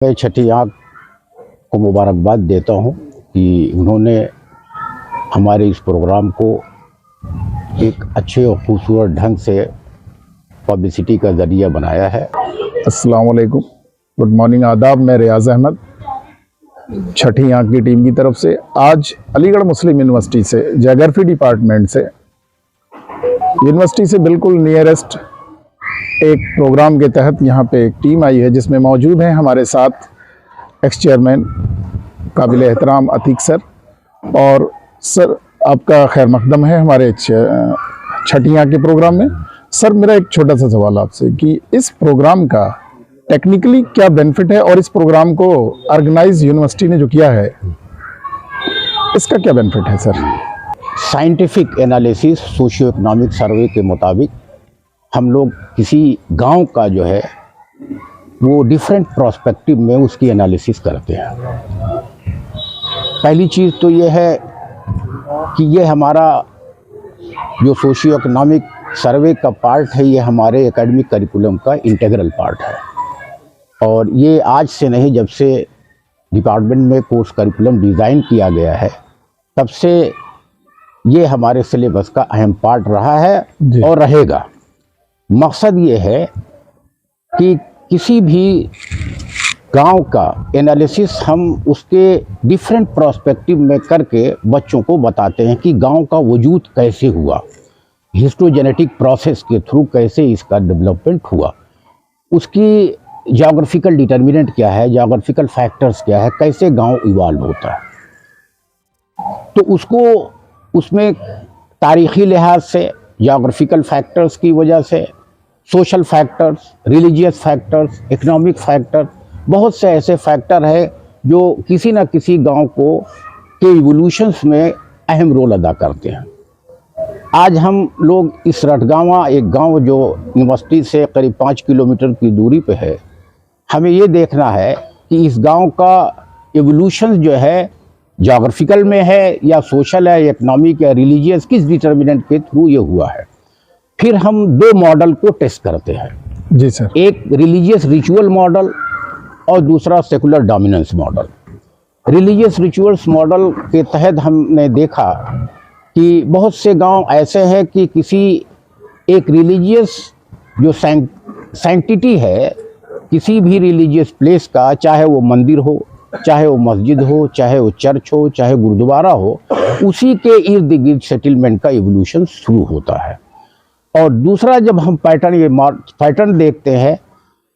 मैं छठी आँख को मुबारकबाद देता हूँ कि उन्होंने हमारे इस प्रोग्राम को एक अच्छे और खूबसूरत ढंग से पब्लिसिटी का ज़रिया बनाया है। अस्सलाम वालेकुम, गुड मॉर्निंग, आदाब। मैं रियाज अहमद छठी आँख की टीम की तरफ से आज अलीगढ़ मुस्लिम यूनिवर्सिटी से ज्योग्राफी डिपार्टमेंट से यूनिवर्सिटी से बिल्कुल नियरेस्ट एक प्रोग्राम के तहत यहाँ पे एक टीम आई है जिसमें मौजूद हैं हमारे साथ एक्स चेयरमैन काबिल एहतराम अतीक सर। और सर आपका खैर मकदम है हमारे छठी आँख के प्रोग्राम में। सर मेरा एक छोटा सा सवाल आपसे कि इस प्रोग्राम का टेक्निकली क्या बेनिफिट है और इस प्रोग्राम को ऑर्गेनाइज यूनिवर्सिटी ने जो किया है इसका क्या बेनिफिट है sir? Scientific analysis socio economic survey के मुताबिक हम लोग किसी गांव का जो है वो डिफरेंट प्रोस्पेक्टिव में उसकी एनालिसिस करते हैं। पहली चीज़ तो ये है कि ये हमारा जो सोशियो इकोनॉमिक सर्वे का पार्ट है ये हमारे एकेडमिक करिकुलम का इंटीग्रल पार्ट है। और ये आज से नहीं, जब से डिपार्टमेंट में कोर्स करिकुलम डिज़ाइन किया गया है तब से ये हमारे सिलेबस का अहम पार्ट रहा है और रहेगा। मकसद ये है कि किसी भी गांव का एनालिसिस हम उसके डिफरेंट प्रोस्पेक्टिव में करके बच्चों को बताते हैं कि गांव का वजूद कैसे हुआ, हिस्टोजेनेटिक प्रोसेस के थ्रू कैसे इसका डेवलपमेंट हुआ, उसकी ज्योग्राफिकल डिटर्मिनेंट क्या है, ज्योग्राफिकल फैक्टर्स क्या है, कैसे गांव इवॉल्व होता है। तो उसको उसमें तारीख़ी लिहाज से, ज्योग्राफिकल फैक्टर्स की वजह से, social factors, religious factors, economic factor, बहुत से ऐसे फैक्टर है जो किसी न किसी गांव को के इवोल्यूशंस में अहम रोल अदा करते हैं। आज हम लोग इस रटगांवा, एक गांव जो यूनिवर्सिटी से करीब 5 किलोमीटर की दूरी पे है, हमें ये देखना है कि इस गांव का इवोल्यूशन जो है ज्योग्राफिकल में है या सोशल है, इकोनॉमिक या रिलीजियस, किस डिटर्मिनेंट के थ्रू ये हुआ है। फिर हम दो मॉडल को टेस्ट करते हैं। जी सर। एक रिलीजियस रिचुअल मॉडल और दूसरा secular dominance model. Religious rituals model के तहत हमने देखा कि बहुत से गांव ऐसे हैं कि किसी एक रिलीजियस जो सैंक्टिटी है किसी भी रिलीजियस प्लेस का, चाहे वो मंदिर हो, चाहे वो मस्जिद हो, चाहे वो चर्च हो, चाहे गुरुद्वारा हो, उसी के इर्द गिर्द सेटलमेंट का इवोल्यूशन शुरू होता है। और दूसरा जब हम पैटर्न देखते हैं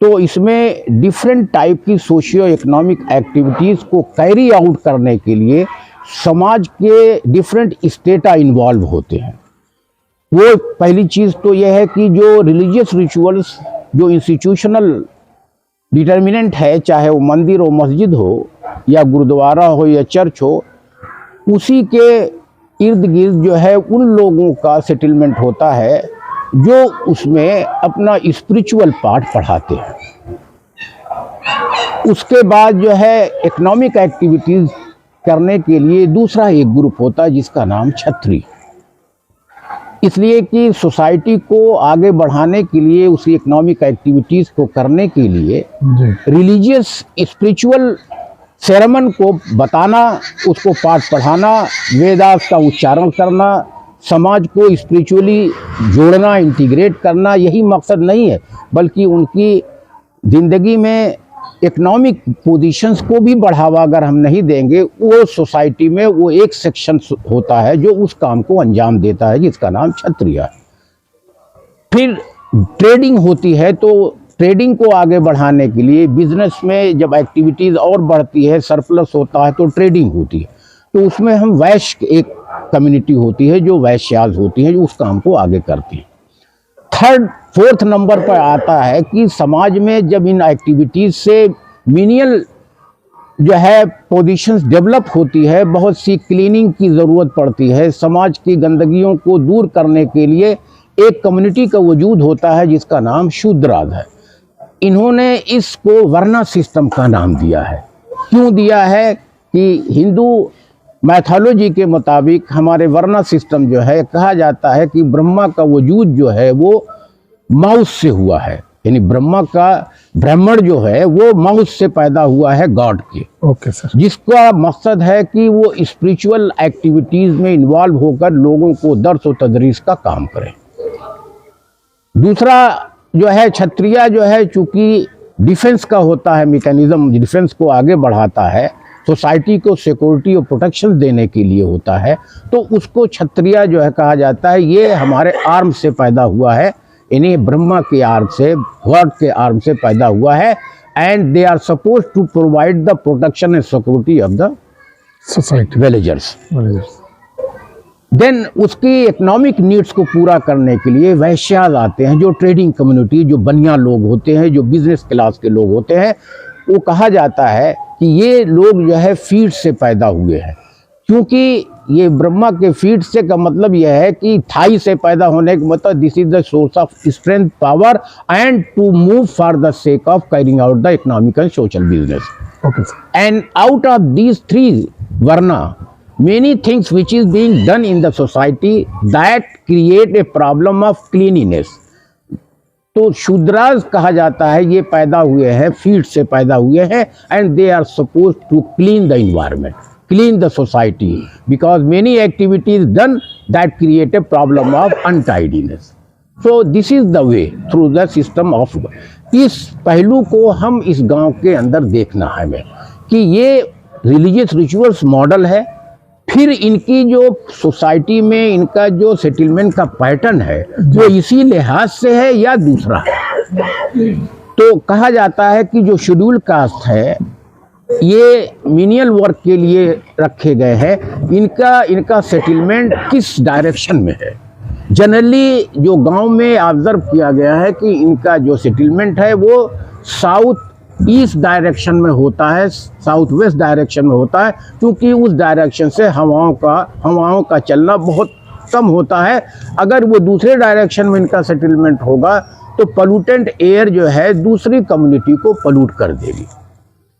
तो इसमें डिफरेंट टाइप की सोशियो इकोनॉमिक एक्टिविटीज़ को कैरी आउट करने के लिए समाज के डिफरेंट स्टेटा इन्वॉल्व होते हैं। वो पहली चीज़ तो यह है कि जो रिलीजियस रिचुअल्स, जो इंस्टीट्यूशनल डिटर्मिनेंट है, चाहे वो मंदिर हो, मस्जिद हो, या गुरुद्वारा हो या चर्च हो, उसी के इर्द गिर्द जो है उन लोगों का सेटलमेंट होता है जो उसमें अपना स्पिरिचुअल पार्ट पढ़ाते हैं। उसके बाद जो है इकोनॉमिक एक्टिविटीज़ करने के लिए दूसरा एक ग्रुप होता है जिसका नाम क्षत्रिय। इसलिए कि सोसाइटी को आगे बढ़ाने के लिए, उसी इकोनॉमिक एक्टिविटीज़ को करने के लिए रिलीजियस स्पिरिचुअल सेरेमन को बताना, उसको पाठ पढ़ाना, वेदास का उच्चारण करना, समाज को स्पिरिचुअली जोड़ना, इंटीग्रेट करना, यही मकसद नहीं है, बल्कि उनकी ज़िंदगी में इकोनॉमिक पोजीशंस को भी बढ़ावा अगर हम नहीं देंगे, वो सोसाइटी में वो एक सेक्शन होता है जो उस काम को अंजाम देता है जिसका नाम क्षत्रिय है। फिर ट्रेडिंग होती है, तो ट्रेडिंग को आगे बढ़ाने के लिए बिजनेस में जब एक्टिविटीज़ और बढ़ती है, सरप्लस होता है तो ट्रेडिंग होती है, तो उसमें हम वैश्य एक कम्युनिटी होती है जो वैश्याज होती है जो उस काम को आगे करती है। फोर्थ नंबर पर आता है कि समाज में जब इन एक्टिविटीज़ से मिनियल जो है पोजीशंस डेवलप होती है, बहुत सी क्लीनिंग की ज़रूरत पड़ती है, समाज की गंदगियों को दूर करने के लिए एक कम्युनिटी का वजूद होता है जिसका नाम शूद्राज है। इन्होंने इसको वर्ना सिस्टम का नाम दिया है। क्यों दिया है कि हिंदू मैथोलॉजी के मुताबिक हमारे वर्ना सिस्टम जो है, कहा जाता है कि ब्रह्मा का वजूद जो है वो माउस से हुआ है, यानी ब्राह्मण जो है वो माउथ से पैदा हुआ है गॉड के, ओके सर। जिसका मकसद है कि वो स्पिरिचुअल एक्टिविटीज में इन्वॉल्व होकर लोगों को दर्स और तदरीस का काम करें। दूसरा जो है क्षत्रिय जो है, चूंकि डिफेंस का होता है मैकेनिज्म, डिफेंस को आगे बढ़ाता है, सोसाइटी को सिक्योरिटी और प्रोटेक्शन देने के लिए होता है, तो उसको क्षत्रिय जो है कहा जाता है। ये हमारे आर्म से पैदा हुआ है, इन्हें ब्रह्मा के आर्म से, गॉड के आर्म से पैदा हुआ है। And they are suppose to provide the protection and security of the society villagers. Then उसकी इकोनॉमिक नीड्स को पूरा करने के लिए वैश्याज आते हैं, जो ट्रेडिंग कम्युनिटी, जो बनिया लोग होते हैं, जो बिजनेस क्लास के लोग होते हैं। वो कहा जाता है कि ये लोग जो है फीड से पैदा हुए हैं, क्योंकि ये ब्रह्मा के फीड से का मतलब यह है कि थाई से पैदा होने का मतलब this is the source of strength, power and to move for the sake of carrying out the economic and social business. Okay sir. And out of these three varna many things which is being done in the society that create a problem of cleanliness। तो शूद्राज कहा जाता है, ये पैदा हुए हैं, feed से पैदा हुए हैं, and they are suppose to clean the environment, clean the society, because many activities done that create a problem of untidiness. So this is the way through the system of. इस पहलू को हम इस गांव के अंदर देखना है हमें कि ये रिलीजियस रिचुअल्स मॉडल है, फिर इनकी जो सोसाइटी में इनका जो सेटलमेंट का पैटर्न है वो इसी लिहाज से है या दूसरा है। तो कहा जाता है कि जो शेड्यूल कास्ट है ये मिनियल वर्क के लिए रखे गए हैं, इनका सेटलमेंट किस डायरेक्शन में है। जनरली जो गांव में ऑब्जर्व किया गया है कि इनका जो सेटलमेंट है वो साउथ ईस्ट डायरेक्शन में होता है, साउथ वेस्ट डायरेक्शन में होता है, क्योंकि उस डायरेक्शन से हवाओं का चलना बहुत कम होता है। अगर वो दूसरे डायरेक्शन में इनका सेटलमेंट होगा तो पोल्यूटेंट एयर जो है दूसरी कम्युनिटी को पोल्यूट कर देगी,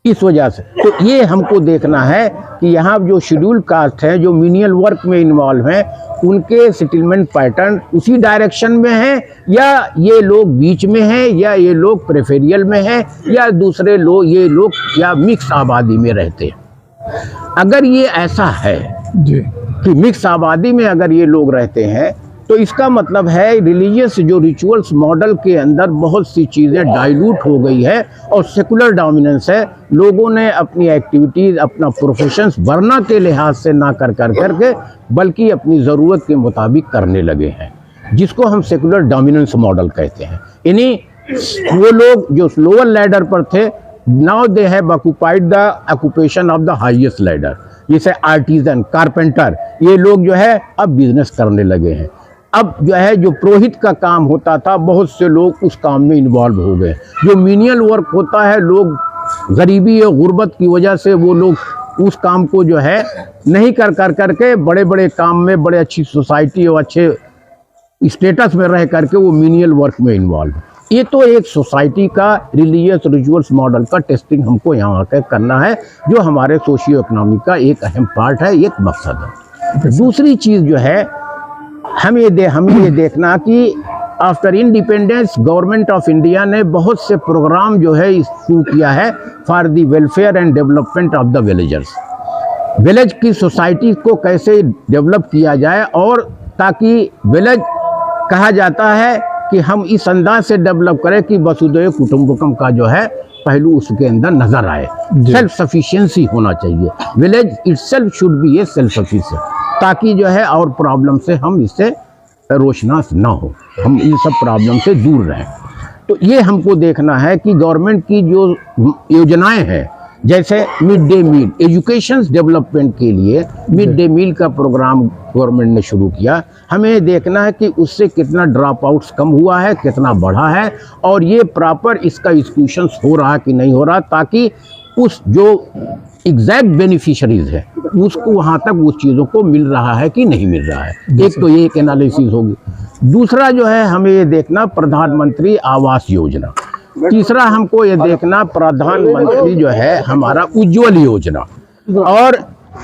इस वजह से। तो ये हमको देखना है कि यहाँ जो शेड्यूल कास्ट है, जो मिनियल वर्क में इन्वॉल्व हैं, उनके सेटलमेंट पैटर्न उसी डायरेक्शन में है, या ये लोग बीच में हैं, या ये लोग प्रेफेरियल में हैं, या दूसरे लोग, ये लोग या मिक्स आबादी में रहते हैं। अगर ये ऐसा है जी कि मिक्स आबादी में अगर ये लोग रहते हैं, तो इसका मतलब है रिलीजियस जो रिचुअल्स मॉडल के अंदर बहुत सी चीज़ें डाइल्यूट हो गई है और सेकुलर डोमिनेंस है। लोगों ने अपनी एक्टिविटीज़, अपना प्रोफेशंस वरना के लिहाज से ना करके बल्कि अपनी ज़रूरत के मुताबिक करने लगे हैं, जिसको हम सेकुलर डोमिनेंस मॉडल कहते हैं। इन्हीं वो लोग जो लोअर लैडर पर थे, now they have occupied the occupation of the highest ladder, जैसे आर्टिजन, कारपेंटर, ये लोग जो है अब बिजनेस करने लगे हैं। अब जो है जो पुरोहित का काम होता था, बहुत से लोग उस काम में इन्वॉल्व हो गए। जो मिनियल वर्क होता है, लोग गरीबी और गुर्बत की वजह से वो लोग उस काम को जो है नहीं करके बड़े बड़े काम में, बड़े अच्छी सोसाइटी और अच्छे स्टेटस में रह करके वो मिनियल वर्क में इन्वॉल्व। ये तो एक सोसाइटी का रिलीजियस रिचुअल्स मॉडल का टेस्टिंग हमको यहाँ आकर करना है, जो हमारे सोशियो इकोनॉमिक का एक अहम पार्ट है, एक मकसद है। दूसरी चीज़ जो है हमें ये देखना कि after independence government of India ने बहुत से प्रोग्राम जो है शुरू किया है for the welfare and development of the villagers. Village की सोसाइटी को कैसे डेवलप किया जाए, और ताकि विलेज कहा जाता है कि हम इस अंदाज से डेवलप करें कि वसुधैव कुटुंबकम का जो है पहलू उसके अंदर नजर आए। सेल्फ सफिशिएंसी होना चाहिए, village itself should be A self sufficient, ताकि जो है और प्रॉब्लम से हम इससे रोशनास ना हो, हम इन सब प्रॉब्लम से दूर रहें। तो ये हमको देखना है कि गवर्नमेंट की जो योजनाएं हैं, जैसे mid day meal, education development के लिए मिड डे मील का प्रोग्राम गवर्नमेंट ने शुरू किया। हमें देखना है कि उससे कितना ड्रॉप आउट्स कम हुआ है, कितना बढ़ा है, और ये प्रॉपर इसका एग्जीक्यूशन हो रहा कि नहीं हो रहा, ताकि उस जो एग्जैक्ट बेनिफिशरीज है उसको वहाँ तक उस चीज़ों को मिल रहा है कि नहीं मिल रहा है। एक तो ये एक एनालिसिस होगी। दूसरा जो है हमें ये देखना प्रधानमंत्री आवास योजना। तीसरा हमको ये देखना प्रधानमंत्री जो है हमारा उज्ज्वल योजना। और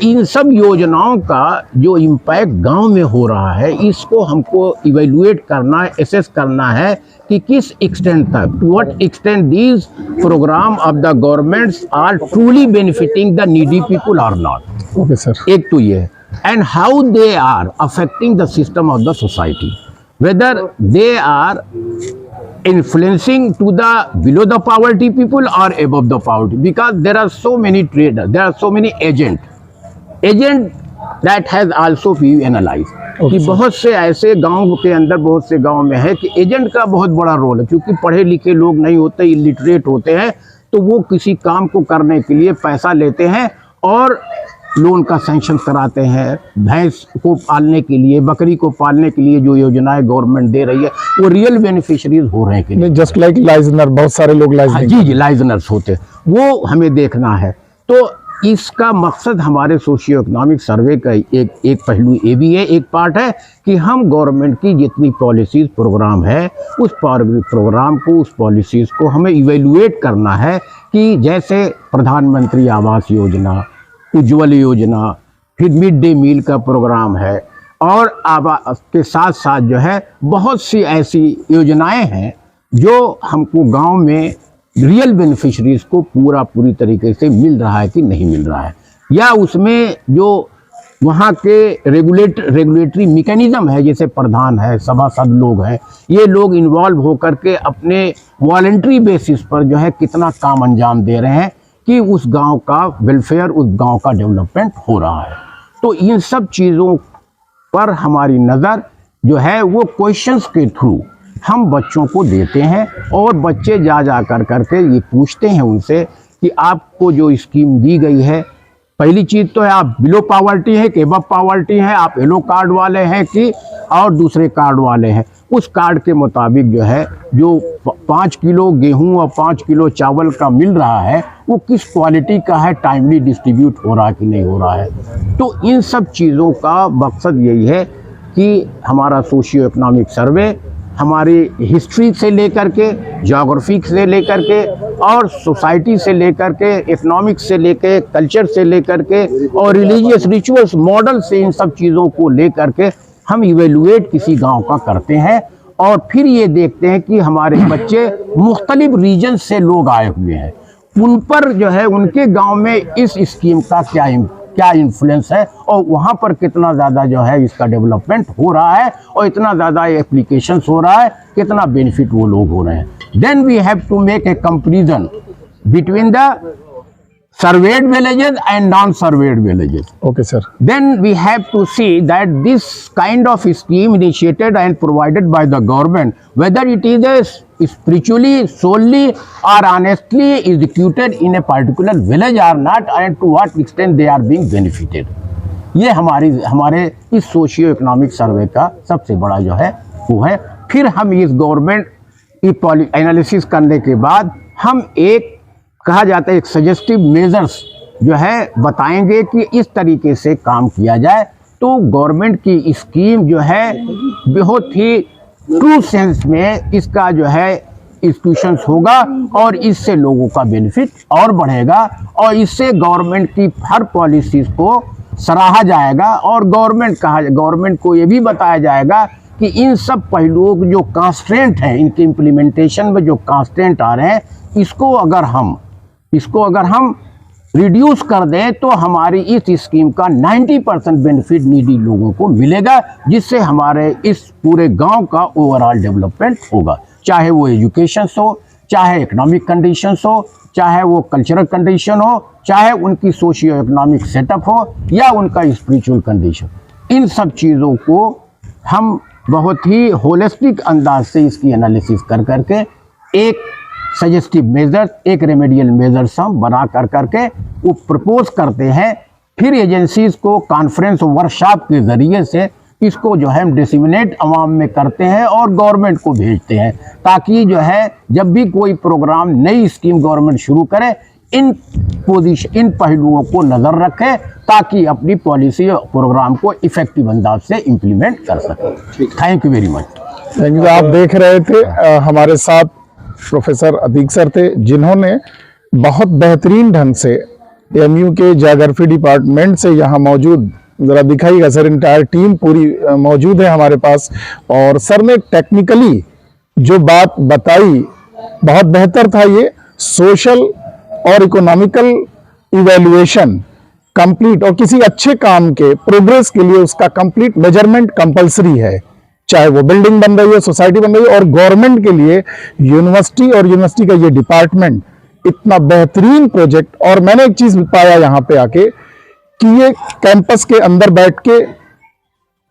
इन सब योजनाओं का जो इम्पैक्ट गांव में हो रहा है, इसको हमको इवेल्युएट करना है, एसेस करना है कि किस एक्सटेंट तक, to what extent these program of the governments are truly benefiting the needy people or not. Okay sir. एक तो ये, and how they are affecting the system of the society, whether they are influencing to the below the poverty people or above the poverty, because there are so many traders, there are so many agent that has also been analyzed कि बहुत से ऐसे गांव के अंदर, बहुत से गांव में है कि एजेंट का बहुत बड़ा रोल है, क्योंकि पढ़े लिखे लोग नहीं होते, इलिटरेट होते हैं, तो वो किसी काम को करने के लिए पैसा लेते हैं और लोन का सैंक्शन कराते हैं। भैंस को पालने के लिए, बकरी को पालने के लिए जो योजनाएं गवर्नमेंट दे रही है, वो रियल बेनिफिशियरीज हो रहे हैं कि नहीं। जस्ट लाइक लाइजनर, बहुत सारे लोग लाइजनर, जी जी, लाइजनर्स होते, वो हमें देखना है। तो इसका मकसद हमारे सोशियो इकोनॉमिक सर्वे का एक पहलू ये भी है, एक पार्ट है कि हम गवर्नमेंट की जितनी पॉलिसीज प्रोग्राम है, उस प्रोग्राम को, उस पॉलिसीज को हमें इवेल्युएट करना है कि जैसे प्रधानमंत्री आवास योजना, उज्ज्वल योजना, फिर मिड डे मील का प्रोग्राम है, और आवास के साथ साथ जो है बहुत सी ऐसी योजनाएं हैं जो हमको गांव में रियल बेनिफिशरीज को पूरी तरीके से मिल रहा है कि नहीं मिल रहा है, या उसमें जो वहाँ के रेगुलेटरी मैकेनिज्म है, जैसे प्रधान है, सभासद लोग हैं, ये लोग इन्वॉल्व होकर के अपने वॉलंटरी बेसिस पर जो है कितना काम अंजाम दे रहे हैं कि उस गांव का वेलफेयर, उस गांव का डेवलपमेंट हो रहा है। तो इन सब चीज़ों पर हमारी नज़र जो है वो क्वेश्चंस के थ्रू हम बच्चों को देते हैं, और बच्चे जा कर करके ये पूछते हैं उनसे कि आपको जो स्कीम दी गई है, पहली चीज़ तो है आप बिलो पावर्टी है कि एबव पावर्टी है, आप येलो कार्ड वाले हैं कि और दूसरे कार्ड वाले हैं। उस कार्ड के मुताबिक जो है जो 5 किलो गेहूं और 5 किलो चावल का मिल रहा है, वो किस क्वालिटी का है, टाइमली डिस्ट्रीब्यूट हो रहा है कि नहीं हो रहा है। तो इन सब चीज़ों का मकसद यही है कि हमारा सोशियो इकोनॉमिक सर्वे हमारी हिस्ट्री से लेकर के, ज्योग्राफी से लेकर के, और सोसाइटी से लेकर के, इकोनॉमिक्स से लेकर, कल्चर से लेकर के, और रिलीजियस रिचुअल्स मॉडल से, इन सब चीज़ों को लेकर के हम इवेल्युएट किसी गांव का करते हैं, और फिर ये देखते हैं कि हमारे बच्चे मुख्तलिफ रीजन से लोग आए हुए हैं, उन पर जो है उनके गांव में इस स्कीम का क्या इन्फ्लुएंस है, और वहाँ पर कितना ज़्यादा जो है इसका डेवलपमेंट हो रहा है, और इतना ज़्यादा एप्लीकेशंस हो रहा है, कितना बेनिफिट वो लोग हो रहे हैं। Then we have to make a comparison between the surveyed villages and non-surveyed villages. Okay, sir. Then we have to see that this kind of scheme initiated and provided by the government, whether it is a spiritually, solely or honestly executed in a particular village or not, and to what extent they are being benefited. ये हमारे इस socio economic survey का सबसे बड़ा जो है वो है। फिर हम इस गवर्नमेंट की एनालिसिस करने के बाद हम एक कहा जाता है एक सजेस्टिव मेजर्स जो है बताएंगे कि इस तरीके से काम किया जाए, तो गवर्नमेंट की स्कीम जो है बहुत ही ट्रू सेंस में इसका जो है इंस्टीट्यूशंस होगा, और इससे लोगों का बेनिफिट और बढ़ेगा, और इससे गवर्नमेंट की हर पॉलिसीज़ को सराहा जाएगा, और गवर्नमेंट को ये भी बताया जाएगा कि इन सब पहलुओं के जो कांस्टेंट हैं, इनके इम्प्लीमेंटेशन में जो कांस्टेंट आ रहे हैं, इसको अगर हम रिड्यूस कर दें तो हमारी इस स्कीम का 90% बेनिफिट नीडी लोगों को मिलेगा, जिससे हमारे इस पूरे गांव का ओवरऑल डेवलपमेंट होगा, चाहे वो एजुकेशन हो, चाहे इकोनॉमिक कंडीशंस हो, चाहे वो कल्चरल कंडीशन हो, चाहे उनकी सोशियो इकोनॉमिक सेटअप हो, या उनका स्पिरिचुअल कंडीशन। इन सब चीज़ों को हम बहुत ही होलिस्टिक अंदाज से इसकी एनालिसिस कर करके एक सजेस्टिव मेजर्स, एक रेमेडियल मेजर्स हम बना कर करके वो प्रपोज करते हैं। फिर एजेंसीज को कॉन्फ्रेंस वर्कशॉप के ज़रिए से इसको जो है हम डिसिमिनेट अवाम में करते हैं और गवर्नमेंट को भेजते हैं, ताकि जो है जब भी कोई प्रोग्राम, नई स्कीम गवर्नमेंट शुरू करे, इन पहलुओं को नज़र रखे, ताकि अपनी पॉलिसी और प्रोग्राम को इफेक्टिव अंदाज से इम्प्लीमेंट कर सके। Thank you very much. Thank you. आप देख रहे थे हमारे साथ प्रोफेसर अतीक सर थे, जिन्होंने बहुत बेहतरीन ढंग से एमयू के ज्योग्राफी डिपार्टमेंट से यहाँ मौजूद, जरा दिखाइएगा सर, इंटायर टीम पूरी मौजूद है हमारे पास। और सर ने टेक्निकली जो बात बताई बहुत बेहतर था। ये सोशल और इकोनॉमिकल इवैल्यूएशन कंप्लीट, और किसी अच्छे काम के प्रोग्रेस के लिए उसका कंप्लीट मेजरमेंट कंपलसरी है, चाहे वो बिल्डिंग बन रही है, सोसाइटी बन रही है। और गवर्नमेंट के लिए यूनिवर्सिटी और यूनिवर्सिटी का ये डिपार्टमेंट इतना बेहतरीन प्रोजेक्ट। और मैंने एक चीज पाया यहाँ पे आके कि ये कैंपस के अंदर बैठ के,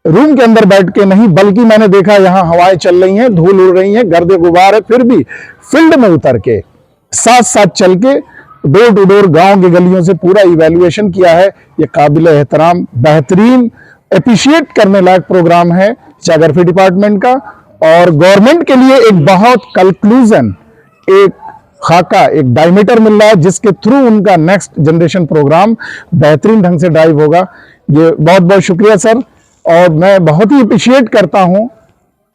रूम के अंदर बैठ के नहीं, बल्कि मैंने देखा यहाँ हवाएं चल रही हैं, धूल उड़ रही है, गर्द गुबार है, फिर भी फील्ड में उतर के साथ साथ चल के डोर टू डोर गांव की गलियों से पूरा इवैल्यूएशन किया है। ये काबिल एहतराम, बेहतरीन, एप्रिशिएट करने लायक प्रोग्राम है ज्योग्राफी डिपार्टमेंट का। और गवर्नमेंट के लिए एक बहुत कंक्लूजन, एक खाका, एक डायमीटर मिल रहा है जिसके थ्रू उनका नेक्स्ट जनरेशन प्रोग्राम बेहतरीन ढंग से ड्राइव होगा। ये बहुत बहुत शुक्रिया सर। और मैं बहुत ही अप्रिशिएट करता हूं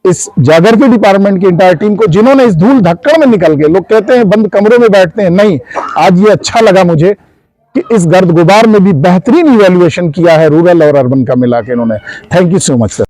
इस ज्योग्राफी डिपार्टमेंट की इंटायर टीम को, जिन्होंने इस धूल धक्कड़ में निकल के, लोग कहते हैं बंद कमरों में बैठते हैं, नहीं, आज ये अच्छा लगा मुझे कि इस गर्द गुबार में भी बेहतरीन इवैल्यूएशन किया है, रूरल और अर्बन का मिला के इन्होंने। Thank you so much sir.